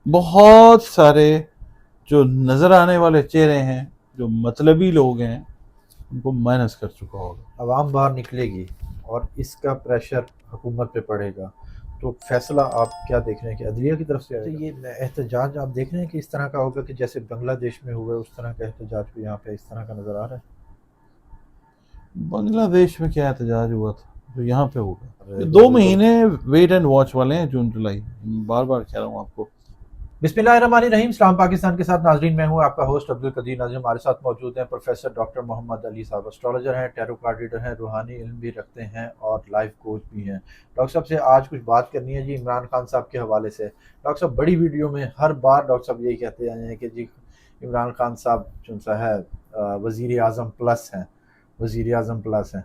بہت سارے جو نظر آنے والے چہرے ہیں، جو مطلبی لوگ ہیں، ان کو مائنس کر چکا ہوگا. عوام باہر نکلے گی اور اس کا پریشر حکومت پہ پڑے گا، تو فیصلہ آپ کیا دیکھ رہے ہیں کہ عدلیہ کی طرف سے آئے گا؟ یہ احتجاج آپ دیکھ رہے ہیں کہ اس طرح کا ہوگا کہ جیسے بنگلہ دیش میں ہوا ہے، اس طرح کا احتجاج بھی یہاں پہ اس طرح کا نظر آ رہا ہے؟ بنگلہ دیش میں کیا احتجاج ہوا تھا جو یہاں پہ ہوگا؟ یہ بالکل 2 مہینے ویٹ اینڈ واچ والے ہیں، جون جولائی. بار بار کہہ رہا ہوں آپ کو. بسم اللہ الرحمن الرحیم. اسلام پاکستان کے ساتھ ناظرین، میں ہوں آپ کا ہوسٹ عبدالقدیر ناظر. ہمارے ساتھ موجود ہیں پروفیسر ڈاکٹر محمد علی صاحب، اسٹرالوجر ہیں، ٹیرو کارڈ ریڈر ہیں، روحانی علم بھی رکھتے ہیں اور لائف کوچ بھی ہیں. ڈاکٹر صاحب سے آج کچھ بات کرنی ہے جی عمران خان صاحب کے حوالے سے. ڈاکٹر صاحب بڑی ویڈیو میں ہر بار ڈاکٹر صاحب یہی کہتے آئے ہیں کہ جی عمران خان صاحب جو سا ہے وزیر اعظم پلس ہیں، وزیر اعظم پلس ہیں.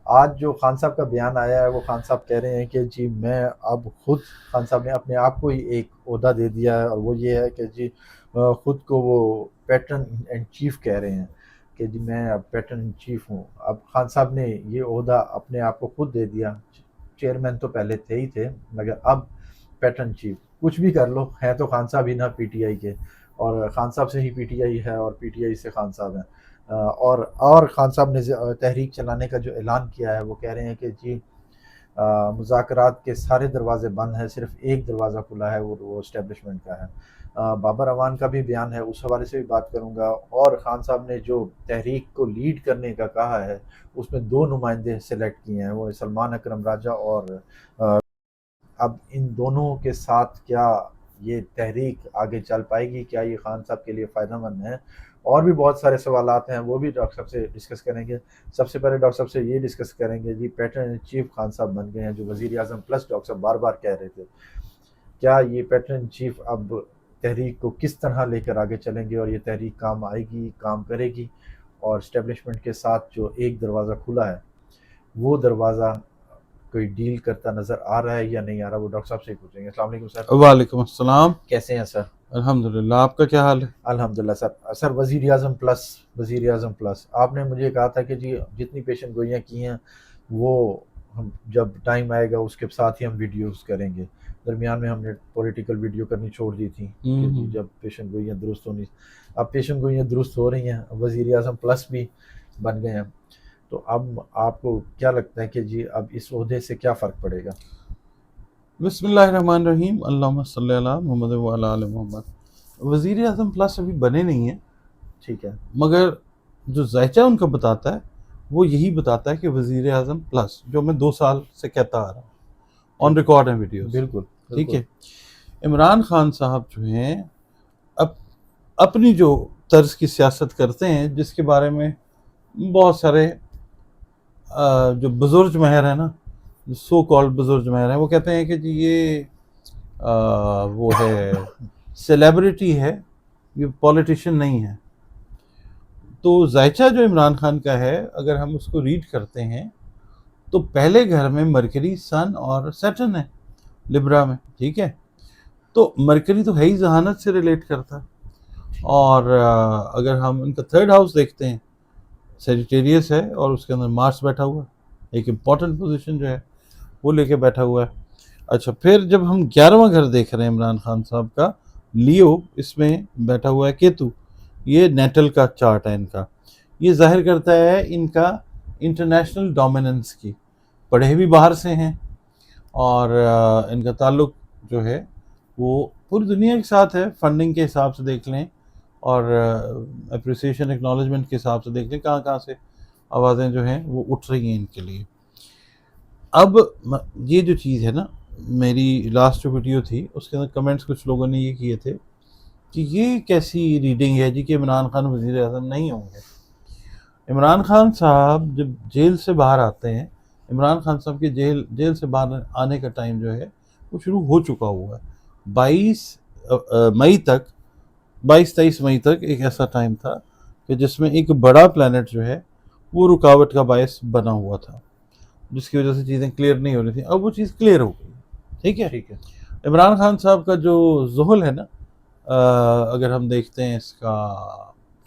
آج جو خان صاحب کا بیان آیا ہے، وہ خان صاحب کہہ رہے ہیں کہ جی میں اب خود، خان صاحب نے اپنے آپ کو ہی ایک عہدہ دے دیا ہے، اور وہ یہ ہے کہ جی خود کو وہ پیٹرن اینڈ چیف کہہ رہے ہیں کہ جی میں اب پیٹرن ان چیف ہوں. اب خان صاحب نے یہ عہدہ اپنے آپ کو خود دے دیا. چیئرمین تو پہلے تھے ہی تھے، مگر اب پیٹرن چیف. کچھ بھی کر لو، ہے تو خان صاحب ہی نا پی ٹی آئی کے، اور خان صاحب سے ہی پی ٹی آئی ہے اور پی ٹی آئی سے خان صاحب ہیں. اور خان صاحب نے تحریک چلانے کا جو اعلان کیا ہے، وہ کہہ رہے ہیں کہ جی مذاکرات کے سارے دروازے بند ہیں، صرف ایک دروازہ کھلا ہے، وہ اسٹیبلشمنٹ کا ہے. بابر اعوان کا بھی بیان ہے، اس حوالے سے بھی بات کروں گا. اور خان صاحب نے جو تحریک کو لیڈ کرنے کا کہا ہے، اس میں 2 نمائندے سلیکٹ کیے ہیں، وہ سلمان اکرم راجہ. اور اب ان دونوں کے ساتھ کیا یہ تحریک آگے چل پائے گی؟ کیا یہ خان صاحب کے لیے فائدہ مند ہے؟ اور بھی بہت سارے سوالات ہیں، وہ بھی ڈاکٹر صاحب سے ڈسکس کریں گے. سب سے پہلے ڈاکٹر صاحب سے یہ ڈسکس کریں گے جی پیٹرن ان چیف خان صاحب بن گئے ہیں، جو وزیر اعظم پلس ڈاکٹر صاحب بار بار کہہ رہے تھے. کیا یہ پیٹرن ان چیف اب تحریک کو کس طرح لے کر آگے چلیں گے، اور یہ تحریک کام آئے گی، کام کرے گی؟ اور اسٹیبلشمنٹ کے ساتھ جو ایک دروازہ کھلا ہے، وہ دروازہ کوئی ڈیل کرتا نظر آ رہا ہے یا نہیں آ رہا؟ وہ ڈاکٹر صاحب سے ہی پوچھیں گے. السلام علیکم سر. وعلیکم السلام. کیسے ہیں سر؟ الحمدللہ. آپ کا کیا حال ہے؟ الحمدللہ سر وزیر اعظم پلس، وزیر اعظم پلس. آپ نے مجھے کہا تھا کہ جی جتنی پیشن گوئیاں کی ہیں وہ ہم جب ٹائم آئے گا اس کے ساتھ ہی ہم ویڈیوز کریں گے. درمیان میں ہم نے پولیٹیکل ویڈیو کرنی چھوڑ دی تھی کہ جی جب پیشن گوئیاں درست ہونی. اب پیشن گوئیاں درست ہو رہی ہیں، وزیر اعظم پلس بھی بن گئے ہیں. تو اب آپ کو کیا لگتا ہے کہ جی اب اس عہدے سے کیا فرق پڑے گا؟ بسم اللہ الرحمن الرحیم. اللہم صلی علی محمد وعلی آل محمد. وزیر اعظم پلس ابھی بنے نہیں ہیں، ٹھیک ہے، مگر جو ذائچہ ان کا بتاتا ہے وہ یہی بتاتا ہے کہ وزیر اعظم پلس، جو میں 2 سال سے کہتا آ رہا ہوں، آن ریکارڈ ہیں ویڈیوز. بالکل ٹھیک ہے. عمران خان صاحب جو ہیں اپنی جو طرز کی سیاست کرتے ہیں، جس کے بارے میں بہت سارے جو بزرگ مہر ہیں نا، سو کالڈ بزرگ مہر ہیں، وہ کہتے ہیں کہ جی یہ وہ ہے سیلیبریٹی ہے، یہ پولیٹیشین نہیں ہے. تو ذائچہ جو عمران خان کا ہے، اگر ہم اس کو ریڈ کرتے ہیں تو پہلے گھر میں مرکری، سن اور سیٹرن ہے لبرا میں. ٹھیک ہے. تو مرکری تو ہے ہی ذہانت سے ریلیٹ کرتا ہے. اور اگر ہم ان کا 3rd ہاؤس دیکھتے ہیں، سیجیٹیریس ہے، اور اس کے اندر مارس بیٹھا ہوا ہے، ایک امپورٹنٹ پوزیشن جو ہے وہ لے کے بیٹھا ہوا ہے. اچھا، پھر جب ہم 11واں گھر دیکھ رہے ہیں عمران خان صاحب کا، لیو، اس میں بیٹھا ہوا ہے کیتو. یہ نیٹل کا چارٹ ہے ان کا. یہ ظاہر کرتا ہے ان کا انٹرنیشنل ڈومیننس کی. پڑھے بھی باہر سے ہیں، اور ان کا تعلق جو ہے وہ پوری دنیا کے ساتھ ہے. فنڈنگ کے حساب سے دیکھ لیں، اور اپریسیشن ایکنالجمنٹ کے حساب سے دیکھ لیں، کہاں کہاں سے آوازیں جو ہیں وہ اٹھ رہی ہیں ان کے لیے. اب یہ جو چیز ہے نا، میری لاسٹ جو ویڈیو تھی اس کے اندر کمنٹس کچھ لوگوں نے یہ کیے تھے کہ یہ کیسی ریڈنگ ہے جی کہ عمران خان وزیر اعظم نہیں ہوں گے. عمران خان صاحب جب جیل سے باہر آتے ہیں، عمران خان صاحب کے جیل سے باہر آنے کا ٹائم جو ہے وہ شروع ہو چکا ہوا ہے. 22-23 مئی تک ایک ایسا ٹائم تھا کہ جس میں ایک بڑا پلانٹ جو ہے وہ رکاوٹ کا باعث بنا ہوا تھا، جس کی وجہ سے چیزیں کلیئر نہیں ہو رہی تھیں. اب وہ چیز کلیئر ہو گئی. ٹھیک ہے. عمران خان صاحب کا جو ذہل ہے نا، اگر ہم دیکھتے ہیں اس کا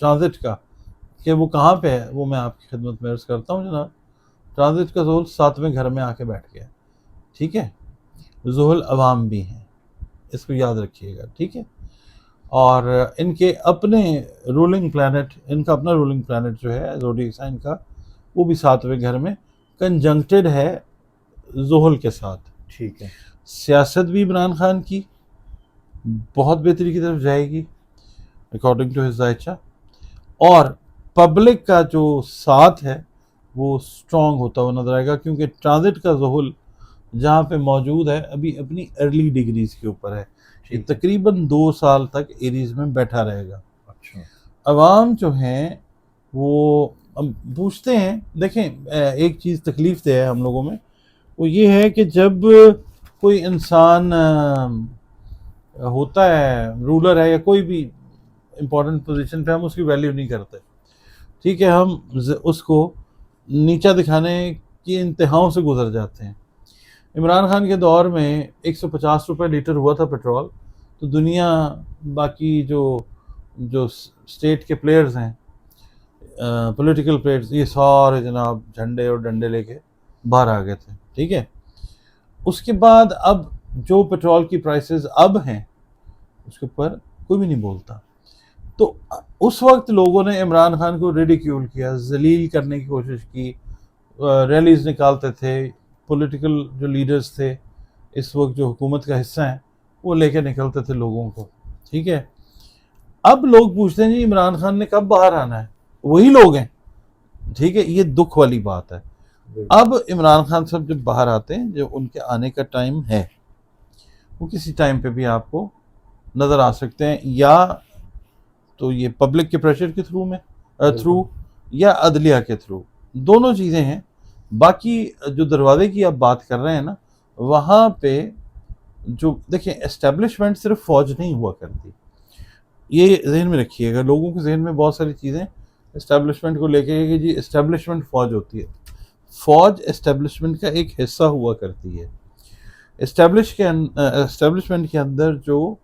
ٹرانزٹ کا کہ وہ کہاں پہ ہے، وہ میں آپ کی خدمت میں عرض کرتا ہوں جناب. ٹرانزٹ کا ذہل 7ویں گھر میں آ کے بیٹھ گیا. ٹھیک ہے. ذہل عوام بھی ہیں، اس کو یاد رکھیے گا، ٹھیک ہے. اور ان کے اپنے رولنگ پلانٹ، ان کا اپنا رولنگ پلانٹ جو ہے زوڈیک سائن کا، وہ بھی 7ویں گھر میں کنجنکٹڈ ہے زحل کے ساتھ. ٹھیک ہے. سیاست بھی عمران خان کی بہت بہتری کی طرف جائے گی اکارڈنگ ٹو ہز ذائچہ، اور پبلک کا جو ساتھ ہے وہ اسٹرانگ ہوتا ہوا نظر آئے گا، کیونکہ ٹرانزٹ کا زحل جہاں پہ موجود ہے ابھی اپنی ارلی ڈگریز کے اوپر ہے. یہ تقریباً 2 سال تک ایریز میں بیٹھا رہے گا. اچھا. عوام جو ہیں وہ پوچھتے ہیں، دیکھیں ایک چیز تکلیف دہ ہے ہم لوگوں میں، وہ یہ ہے کہ جب کوئی انسان ہوتا ہے، رولر ہے یا کوئی بھی امپورٹنٹ پوزیشن پہ، ہم اس کی ویلیو نہیں کرتے، ٹھیک ہے، ہم اس کو نیچا دکھانے کی انتہاؤں سے گزر جاتے ہیں. عمران خان کے دور میں 150 روپے لیٹر ہوا تھا پیٹرول، تو دنیا باقی جو اسٹیٹ کے پلیئرز ہیں، پولیٹیکل پلیئرز، یہ سارے جناب جھنڈے اور ڈنڈے لے کے باہر آ گئے تھے، ٹھیک ہے. اس کے بعد اب جو پیٹرول کی پرائسز اب ہیں اس کے اوپر کوئی بھی نہیں بولتا. تو اس وقت لوگوں نے عمران خان کو ریڈیکیول کیا، ذلیل کرنے کی کوشش کی، ریلیز نکالتے تھے. پولیٹیکل جو لیڈرز تھے اس وقت جو حکومت کا حصہ ہیں وہ لے کے نکلتے تھے لوگوں کو، ٹھیک ہے. اب لوگ پوچھتے ہیں جی عمران خان نے کب باہر آنا ہے؟ وہی لوگ ہیں، ٹھیک ہے. یہ دکھ والی بات ہے. اب عمران خان صاحب جب باہر آتے ہیں، جو ان کے آنے کا ٹائم ہے، وہ کسی ٹائم پہ بھی آپ کو نظر آ سکتے ہیں، یا تو یہ پبلک کے پریشر کے تھرو یا عدلیہ کے تھرو، دونوں چیزیں ہیں. باقی جو دروازے کی آپ بات کر رہے ہیں نا، وہاں پہ جو دیکھیں اسٹیبلشمنٹ صرف فوج نہیں ہوا کرتی، یہ ذہن میں رکھیے گا. لوگوں کے ذہن میں بہت ساری چیزیں اسٹیبلشمنٹ کو لے کے کہ جی اسٹیبلشمنٹ فوج ہوتی ہے. فوج اسٹیبلشمنٹ کا ایک حصہ ہوا کرتی ہے. اسٹیبلشمنٹ کے اندر جو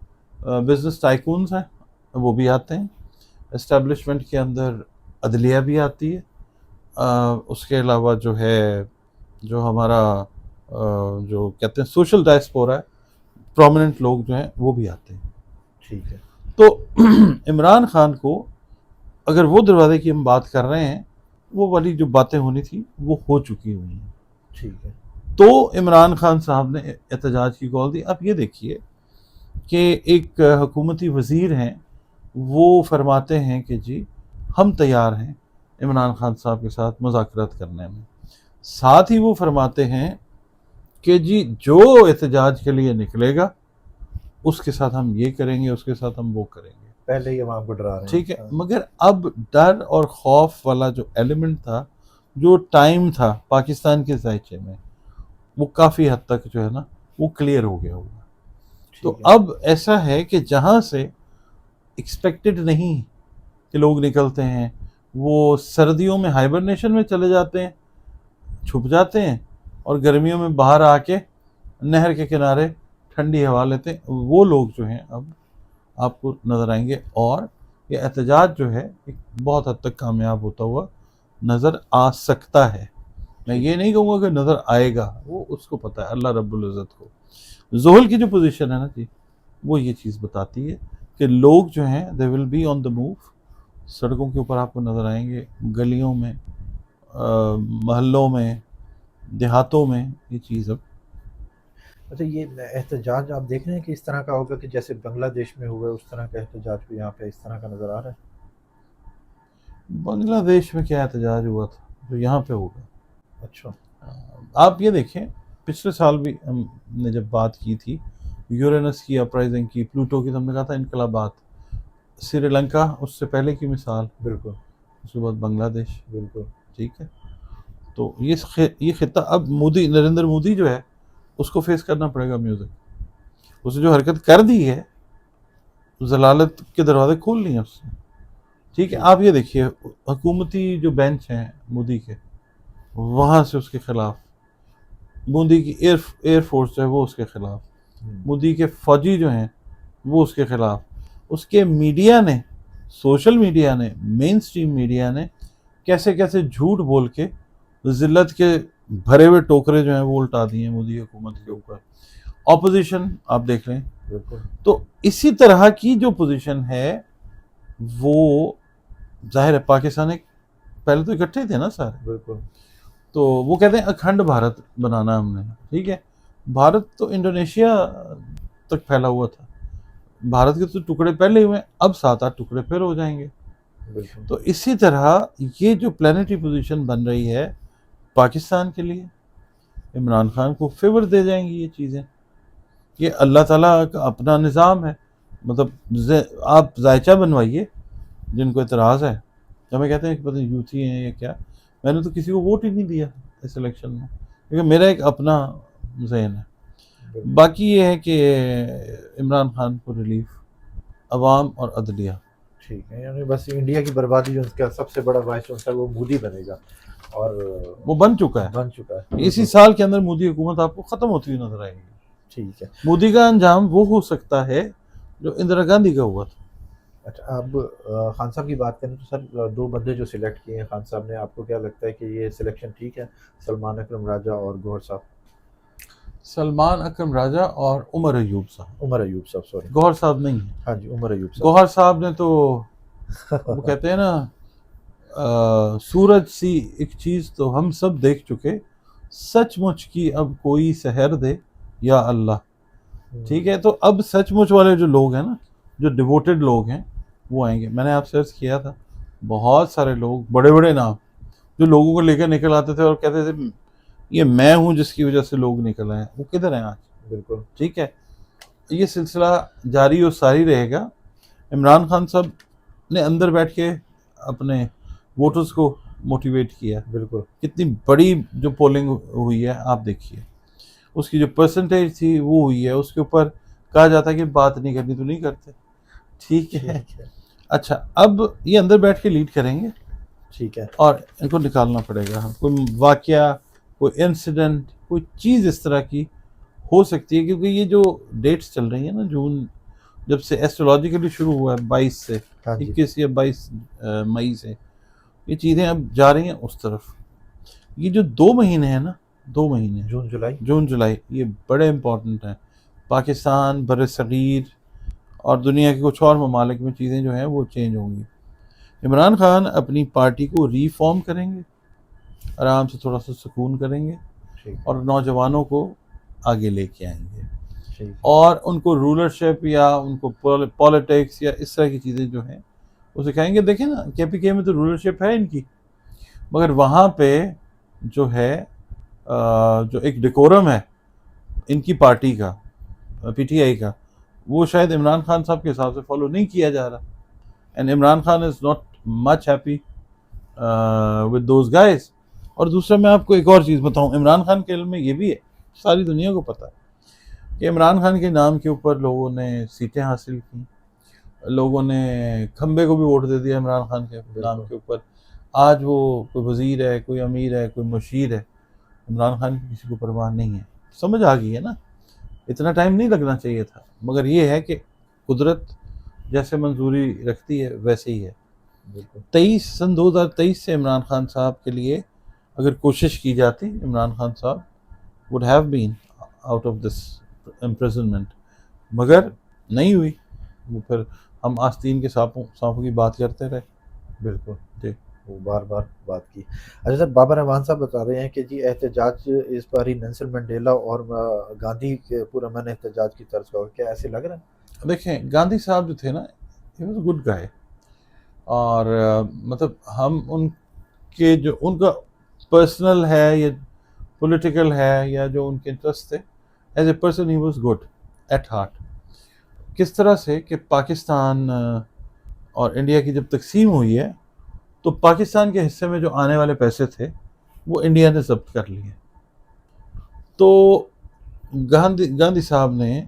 بزنس ٹائکونز ہیں وہ بھی آتے ہیں. اسٹیبلشمنٹ کے اندر عدلیہ بھی آتی ہے. اس کے علاوہ جو ہے جو ہمارا جو کہتے ہیں سوشل ڈائسپورا ہے، پرومیننٹ لوگ جو ہیں وہ بھی آتے ہیں. ٹھیک ہے. تو عمران خان کو اگر وہ دروازے کی ہم بات کر رہے ہیں، وہ والی جو باتیں ہونی تھی وہ ہو چکی ہوئی ہیں. ٹھیک ہے. تو عمران خان صاحب نے احتجاج کی کال دی. اب یہ دیکھیے کہ ایک حکومتی وزیر ہیں، وہ فرماتے ہیں کہ جی ہم تیار ہیں عمران خان صاحب کے ساتھ مذاکرات کرنے میں. ساتھ ہی وہ فرماتے ہیں کہ جی جو احتجاج کے لیے نکلے گا اس کے ساتھ ہم یہ کریں گے، اس کے ساتھ ہم وہ کریں گے. پہلے ہی عوام کو ڈرا رہے ہیں. ٹھیک ہے. مگر اب ڈر اور خوف والا جو ایلیمنٹ تھا، جو ٹائم تھا پاکستان کے ذائچے میں، وہ کافی حد تک جو ہے نا وہ کلیئر ہو گیا ہوگا. تو اب ایسا ہے کہ جہاں سے ایکسپیکٹڈ نہیں کہ لوگ نکلتے ہیں، وہ سردیوں میں ہائبرنیشن میں چلے جاتے ہیں، چھپ جاتے ہیں، اور گرمیوں میں باہر آ کے نہر کے کنارے ٹھنڈی ہوا لیتے ہیں. وہ لوگ جو ہیں اب آپ کو نظر آئیں گے، اور یہ احتجاج جو ہے ایک بہت حد تک کامیاب ہوتا ہوا نظر آ سکتا ہے. میں یہ نہیں کہوں گا کہ نظر آئے گا، وہ اس کو پتہ ہے اللہ رب العزت کو. زحل کی جو پوزیشن ہے نا جی، وہ یہ چیز بتاتی ہے کہ لوگ جو ہیں دے will be on the move. سڑکوں کے اوپر آپ کو نظر آئیں گے، گلیوں میں، محلوں میں، دیہاتوں میں، یہ چیز اب. اچھا، یہ احتجاج آپ دیکھ رہے ہیں کہ اس طرح کا ہوگا کہ جیسے بنگلہ دیش میں ہوا ہے، اس طرح کا احتجاج بھی یہاں پہ اس طرح کا نظر آ رہا ہے؟ بنگلہ دیش میں کیا احتجاج ہوا تھا جو یہاں پہ ہوگا؟ اچھا. آپ یہ دیکھیں، پچھلے سال بھی ہم نے جب بات کی تھی یورینس کی اپرائزنگ کی، پلوٹو کی، تو ہم نے کہا تھا انقلابات. سری لنکا اس سے پہلے کی مثال، بالکل. اس کے بعد بنگلہ دیش. بالکل. ٹھیک ہے. تو یہ خطہ اب نریندر مودی جو ہے اس کو فیس کرنا پڑے گا. میوزک اسے جو حرکت کر دی ہے، ضلالت کے دروازے کھول لیے اس نے. ٹھیک ہے. آپ یہ دیکھیے حکومتی جو بینچ ہیں مودی کے، وہاں سے اس کے خلاف، مودی کی ایئر فورس جو ہے وہ اس کے خلاف، مودی کے فوجی جو ہیں وہ اس کے خلاف، اس کے میڈیا نے، سوشل میڈیا نے، مین سٹریم میڈیا نے کیسے کیسے جھوٹ بول کے ذلت کے بھرے ہوئے ٹوکرے جو ہیں وہ الٹا دیے مودی حکومت کے اوپر. اپوزیشن آپ دیکھ لیں. بالکل تو اسی طرح کی جو پوزیشن ہے وہ ظاہر ہے پاکستان ایک پہلے تو اکٹھے تھے نا سارے, بالکل تو وہ کہتے ہیں اکھنڈ بھارت بنانا ہم نے, ٹھیک ہے. بھارت تو انڈونیشیا تک پھیلا ہوا تھا, بھارت کے تو ٹکڑے پہلے ہوئے, اب 7-8 ٹکڑے پھر ہو جائیں گے. بالکل تو اسی طرح یہ جو پلانٹری پوزیشن بن رہی ہے پاکستان کے لیے, عمران خان کو فیور دے جائیں گی یہ چیزیں. یہ اللہ تعالیٰ کا اپنا نظام ہے. مطلب آپ ذائچہ بنوائیے جن کو اعتراض ہے, ہمیں کہتے ہیں کہ پتہ نہیں یوتھی ہیں یا کیا, میں نے تو کسی کو ووٹ ہی نہیں دیا اس الیکشن میں, کیونکہ میرا ایک اپنا ذہن ہے. باقی یہ ہے کہ عمران خان کو ریلیف عوام اور عدلیہ. ٹھیک ہے, یعنی بس انڈیا کی بربادی جو اس کا سب سے بڑا باعث ہے وہ مودی بنے گا, اور وہ بن چکا ہے. بن چکا ہے. اسی سال کے اندر مودی حکومت آپ کو ختم ہوتی ہوئی نظر آئے گی. ٹھیک ہے. مودی کا انجام وہ ہو سکتا ہے جو اندرا گاندھی کا ہوا تھا. اچھا, اب خان صاحب کی بات کریں تو سر 2 بندے جو سلیکٹ کیے ہیں خان صاحب نے, آپ کو کیا لگتا ہے کہ یہ سلیکشن ٹھیک ہے, سلمان اکرم راجہ اور گوہر صاحب؟ سلمان اکرم راجہ اور عمر ایوب صاحب. عمر ایوب صاحب, سوری, گوہر صاحب نہیں ہے. ہاں جی, عمر ایوب صاحب. گوہر صاحب نے تو وہ کہتے ہیں نا سورج سی ایک چیز تو ہم سب دیکھ چکے, سچ مچ کی اب کوئی سحر دے یا اللہ. ٹھیک ہے, تو اب سچ مچ والے جو لوگ ہیں نا, جو ڈیووٹڈ لوگ ہیں, وہ آئیں گے. میں نے آپ سرچ کیا تھا, بہت سارے لوگ بڑے بڑے نام جو لوگوں کو لے کر نکل آتے تھے اور کہتے تھے یہ میں ہوں جس کی وجہ سے لوگ نکل آئے ہیں, وہ کدھر ہیں آج؟ بالکل ٹھیک ہے, یہ سلسلہ جاری و ساری رہے گا. عمران خان صاحب نے اندر بیٹھ کے اپنے ووٹرز کو موٹیویٹ کیا. بالکل کتنی بڑی جو پولنگ ہوئی ہے آپ دیکھیے, اس کی جو پرسنٹیج تھی وہ ہوئی ہے, اس کے اوپر کہا جاتا ہے کہ بات نہیں کرنی تو نہیں کرتے. ٹھیک ہے, اچھا اب یہ اندر بیٹھ کے لیڈ کریں گے. ٹھیک ہے, اور ان کو نکالنا پڑے گا. کوئی واقعہ, کوئی انسیڈنٹ, کوئی چیز اس طرح کی ہو سکتی ہے, کیونکہ یہ جو ڈیٹس چل رہی ہیں نا, جون جب سے ایسٹرولوجیکلی شروع ہوا ہے 22 سے 21 یا 22 مئی سے, یہ چیزیں اب جا رہی ہیں اس طرف. یہ جو 2 مہینے ہیں نا, 2 مہینے جون جولائی, یہ بڑے امپورٹنٹ ہیں. پاکستان, بر صغیر اور دنیا کے کچھ اور ممالک میں چیزیں جو ہیں وہ چینج ہوں گی. عمران خان اپنی پارٹی کو ری فارم کریں گے, آرام سے تھوڑا سا سکون کریں گے, اور نوجوانوں کو آگے لے کے آئیں گے, اور ان کو رولرشپ یا ان کو پالیٹکس یا اس طرح کی چیزیں جو ہیں وہ سکھائیں گے. دیکھیں نا, کے پی کے میں تو رولرشپ ہے ان کی, مگر وہاں پہ جو ہے جو ایک ڈیکورم ہے ان کی پارٹی کا, پی ٹی آئی کا, وہ شاید عمران خان صاحب کے حساب سے فالو نہیں کیا جا رہا. And Imran Khan is not much happy with those guys. اور دوسرا میں آپ کو ایک اور چیز بتاؤں, عمران خان کے علم میں یہ بھی ہے, ساری دنیا کو پتہ ہے کہ عمران خان کے نام کے اوپر لوگوں نے سیٹیں حاصل کی, لوگوں نے کھمبے کو بھی ووٹ دے دیا عمران خان کے نام کے اوپر. آج وہ کوئی وزیر ہے, کوئی امیر ہے, کوئی مشیر ہے, عمران خان کی کسی کو پرواہ نہیں ہے. سمجھ آ گئی ہے نا, اتنا ٹائم نہیں لگنا چاہیے تھا, مگر یہ ہے کہ قدرت جیسے منظوری رکھتی ہے ویسے ہی ہے. 2023 سے عمران خان صاحب کے لیے اگر کوشش کی جاتی, عمران خان صاحب would have been out of this imprisonment, مگر نہیں ہوئی. وہ پھر ہم آستین کے سانپوں کی بات کرتے رہے. بالکل جی, وہ بار بار بات کی. اچھا سر, بابر رحمان صاحب بتا رہے ہیں کہ جی احتجاج اس بار ہی نیلسن منڈیلا اور گاندھی کے پرامن احتجاج کی طرز کا, کیا ایسے لگ رہا ہے؟ دیکھیں گاندھی صاحب جو تھے نا, he was a good guy, اور مطلب ہم ان کے جو ان کا پرسنل ہے یا پولیٹیکل ہے یا جو ان کے انٹرسٹ تھے, as a person he was good at heart. کس طرح سے کہ پاکستان اور انڈیا کی جب تقسیم ہوئی ہے تو پاکستان کے حصے میں جو آنے والے پیسے تھے وہ انڈیا نے ضبط کر لیے. تو گاندھی صاحب نے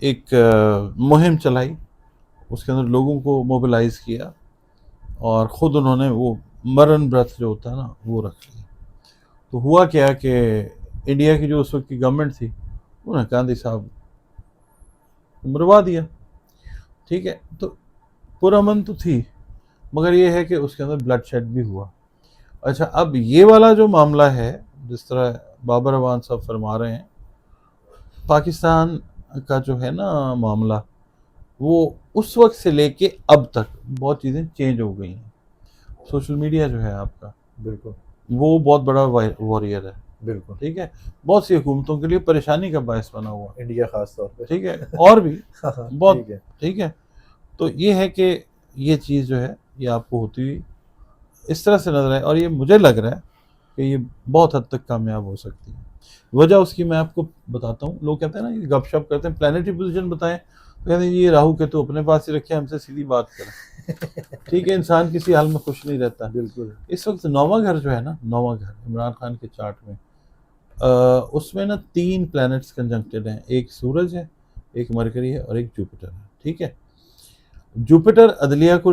ایک مہم چلائی, اس کے اندر لوگوں کو موبلائز کیا, اور خود انہوں نے وہ مرن برتھ جو ہوتا ہے نا وہ رکھ لیا. تو ہوا کیا کہ انڈیا کی جو اس وقت کی گورنمنٹ تھی انہوں نے گاندھی صاحب مروا دیا. ٹھیک ہے, تو پرامن تو تھی, مگر یہ ہے کہ اس کے اندر بلڈ شیڈ بھی ہوا. اچھا, اب یہ والا جو معاملہ ہے جس طرح بابر رحمان صاحب فرما رہے ہیں, پاکستان کا جو ہے نا معاملہ، وہ اس وقت سے لے کے اب تک بہت چیزیں چینج ہو گئی ہیں. سوشل میڈیا جو ہے آپ کا، بالکل وہ بہت بڑا واریئر ہے. بالکل. ٹھیک ہے، بہت سی حکومتوں کے لیے پریشانی کا باعث بنا ہوا. انڈیا خاص طور پہ. ٹھیک ہے، اور بھی بہت. ٹھیک ہے. ٹھیک ہے، تو یہ ہے کہ یہ چیز جو ہے یہ آپ کو ہوتی ہوئی اس طرح سے نظر آئے، اور یہ مجھے لگ رہا ہے کہ یہ بہت حد تک کامیاب ہو سکتی ہے. وجہ اس کی میں آپ کو بتاتا ہوں. لوگ کہتے ہیں نا، یہ گپ شپ کرتے ہیں پلانیٹری پوزیشن بتائیں، تو کہتے ہیں یہ راہو کے تو اپنے پاس ہی رکھے، ہم سے سیدھی بات کریں. ٹھیک ہے، انسان کسی حال میں خوش نہیں رہتا. بالکل. اس وقت نواں گھر جو ہے نا، نواں گھر عمران خان کے چارٹ میں، اس میں نا 3 پلانٹس کنجنکٹڈ ہیں. ایک سورج ہے، ایک مرکری ہے، اور ایک جوپیٹر ہے. ٹھیک ہے، جوپیٹر عدلیہ کو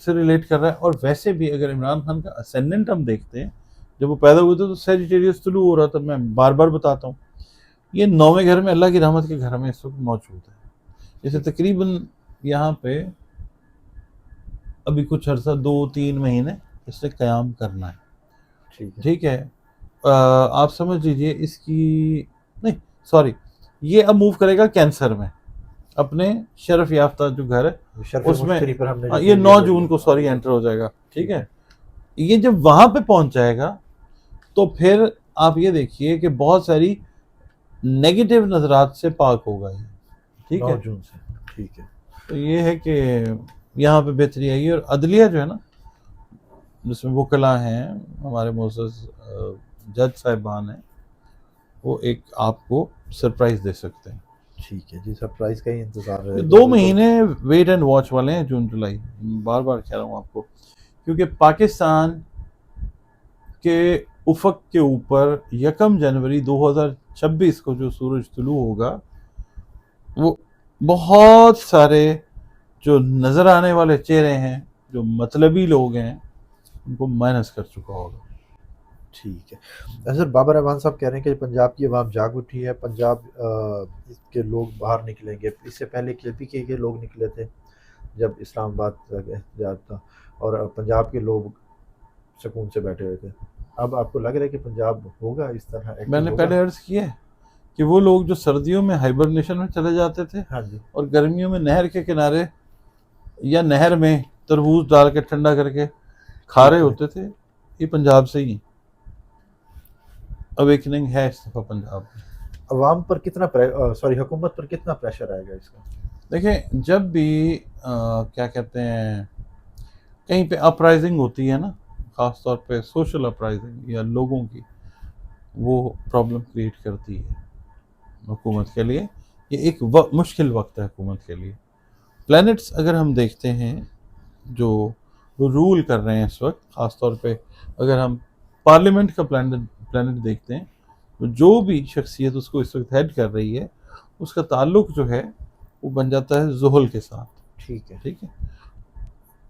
سے ریلیٹ کر رہا ہے. اور ویسے بھی اگر عمران خان کا اسینڈنٹ ہم دیکھتے ہیں، جب وہ پیدا ہوئے تھے تو سیجیٹیریس طلوع ہو رہا تھا. میں بار بار بتاتا ہوں، یہ 9ویں گھر میں اللہ کی رحمت کے گھر میں اس وقت موجود ہے. جیسے تقریباً یہاں پہ ابھی کچھ عرصہ 2-3 مہینے اس نے قیام کرنا ہے. ٹھیک ہے. ٹھیک ہے، آپ سمجھ لیجئے اس کی نہیں سوری، یہ اب موو کرے گا کینسر میں، اپنے شرف یافتہ جو گھر ہے شرف اس میں. مشتری پر ہم نے یہ 9 جون کو سوری انٹر ہو جائے گا. ٹھیک ہے، یہ جب وہاں پہ پہنچ جائے گا تو پھر آپ یہ دیکھیے کہ بہت ساری نیگیٹو نظرات سے پاک ہوگا یہ. ٹھیک ہے، 9 جون سے. ٹھیک ہے. تو یہ ہے کہ یہاں پہ بہتری آئی ہے. اور عدلیہ جو ہے نا، جس میں وکلا ہیں، ہمارے معزز جج صاحبان ہیں، وہ ایک آپ کو سرپرائز دے سکتے ہیں. ٹھیک ہے جی، سرپرائز کا ہی انتظار ہے. 2 مہینے ویٹ اینڈ واچ والے ہیں، جون جولائی. بار بار کہہ رہا ہوں آپ کو، کیونکہ پاکستان کے افق کے اوپر 1 جنوری 2026 کو جو سورج طلوع ہوگا، وہ بہت سارے جو نظر آنے والے چہرے ہیں، جو مطلبی لوگ ہیں، ان کو مائنس کر چکا ہوگا. ٹھیک ہے. حضرت بابر رحمان صاحب کہہ رہے ہیں کہ پنجاب کی عوام جاگ اٹھی ہے، پنجاب کے لوگ باہر نکلیں گے. اس سے پہلے KPK کے لوگ نکلے تھے جب اسلام آباد احتجاج تھا، اور پنجاب کے لوگ سکون سے بیٹھے ہوئے تھے. اب آپ کو لگ رہا ہے کہ پنجاب ہوگا اس طرح ایکٹیو میں نے ہوگا؟ پہلے عرض کیا ہے کہ وہ لوگ جو سردیوں میں ہائبرنیشن میں چلے جاتے تھے، ہاں جی، اور گرمیوں میں نہر کے کنارے یا نہر میں تربوز ڈال کے ٹھنڈا کر کے کھا رہے ہوتے تھے، یہ پنجاب سے ہی اویکننگ ہے اس دفعہ پنجاب میں. عوام پر کتنا حکومت پر کتنا پریشر آئے گا اس کا؟ دیکھیں، جب بھی کیا کہتے ہیں، کہیں پہ اپرائزنگ ہوتی ہے نا، خاص طور پہ سوشل اپرائزنگ یا لوگوں کی، وہ پرابلم کریٹ کرتی ہے حکومت کے لیے. یہ ایک مشکل وقت ہے حکومت کے لیے. پلانٹس اگر ہم دیکھتے ہیں جو رول کر رہے ہیں اس وقت، خاص طور پہ اگر ہم پارلیمنٹ کا پلانٹ دیکھتے ہیں، تو جو بھی شخصیت اس کو اس وقت ہیڈ کر رہی ہے، اس کا تعلق جو ہے وہ بن جاتا ہے زحل کے ساتھ. ٹھیک ہے. ٹھیک ہے،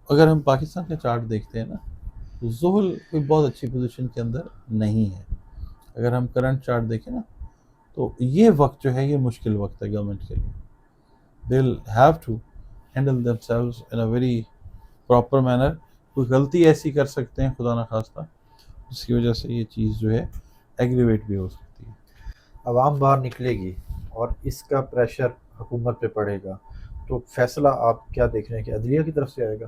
اگر ہم پاکستان کا چارٹ دیکھتے ہیں نا، تو زحل کوئی بہت اچھی پوزیشن کے اندر نہیں ہے. اگر ہم کرنٹ چارٹ دیکھیں نا، تو یہ وقت جو ہے یہ مشکل وقت ہے گورنمنٹ کے لیے. they'll have to handle themselves in a very proper manner. کوئی غلطی ایسی کر سکتے ہیں خدا نخواستہ جس کی وجہ سے یہ چیز جو ہے ایگریویٹ بھی ہو سکتی ہے. عوام باہر نکلے گی اور اس کا پریشر حکومت پہ پڑے گا، تو فیصلہ آپ کیا دیکھ رہے ہیں کہ عدلیہ کی طرف سے آئے گا؟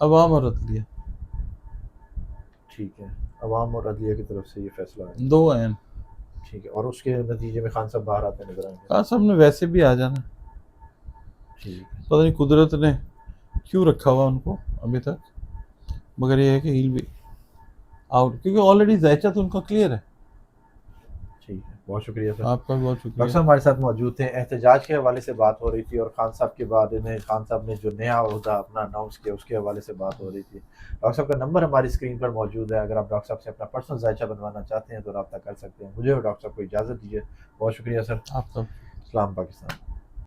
عوام اور عدلیہ. ٹھیک ہے، عوام اور عدلیہ کی طرف سے یہ فیصلہ آئے گا. 2 ہیں. ٹھیک ہے، اور اس کے نتیجے میں خان صاحب باہر آتے نظر آئیں گے. خان صاحب نے ویسے بھی آ جانا، ٹھیک ہے. پتہ نہیں قدرت نے کیوں رکھا ہوا ان کو ابھی تک، مگر یہ ہے کہ ہیل بھی آؤٹ، کیونکہ آلریڈی ذائچہ تو ان کا کلیئر ہے. ٹھیک ہے، بہت شکریہ سر. آپ کا بھی بہت ڈاکٹر شکریہ. صاحب ہمارے ساتھ موجود تھے. احتجاج کے حوالے سے بات ہو رہی تھی، اور خان صاحب کے بعد خان صاحب نے جو نیا عہدہ اپنا اناؤنس کیا اس کے حوالے سے بات ہو رہی تھی. ڈاکٹر صاحب کا نمبر ہماری اسکرین پر موجود ہے، اگر آپ ڈاکٹر صاحب سے اپنا پرسنل ذائچہ بنوانا چاہتے ہیں تو رابطہ کر سکتے ہیں. مجھے اور ڈاکٹر صاحب کو اجازت دیجیے. بہت شکریہ سر. آپ کا اسلام پاکستان.